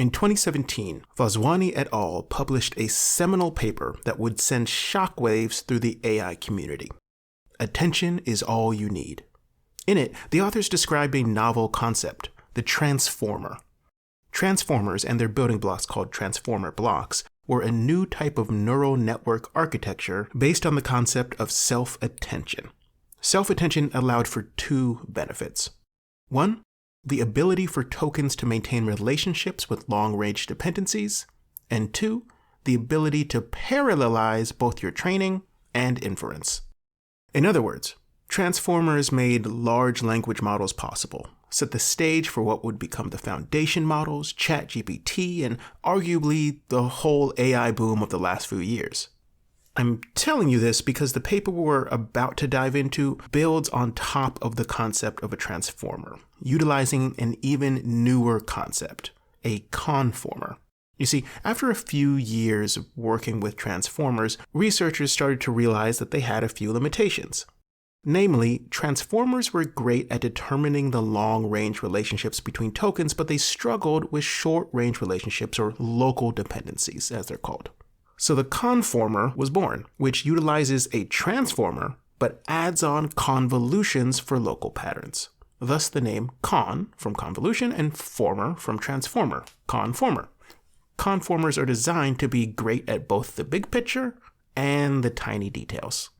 In 2017, Vaswani et al. Published a seminal paper that would send shockwaves through the AI community. Attention is all you need. In it, the authors described a novel concept, the transformer. Transformers and their building blocks called transformer blocks were a new type of neural network architecture based on the concept of self-attention. Self-attention allowed for two benefits. One, the ability for tokens to maintain relationships with long-range dependencies, and two, the ability to parallelize both your training and inference. In other words, transformers made large language models possible, set the stage for what would become the foundation models, ChatGPT, and arguably the whole AI boom of the last few years. I'm telling you this because the paper we're about to dive into builds on top of the concept of a transformer, utilizing an even newer concept, a conformer. You see, after a few years of working with transformers, researchers started to realize that they had a few limitations. Namely, transformers were great at determining the long-range relationships between tokens, but they struggled with short-range relationships, or local dependencies, as they're called. So the conformer was born, which utilizes a transformer, but adds on convolutions for local patterns. Thus the name con from convolution and former from transformer, conformer. Conformers are designed to be great at both the big picture and the tiny details.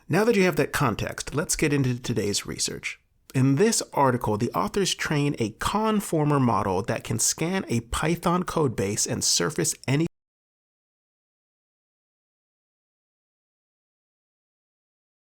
Now that you have that context, let's get into today's research. In this article, the authors train a conformer model that can scan a Python codebase and surface any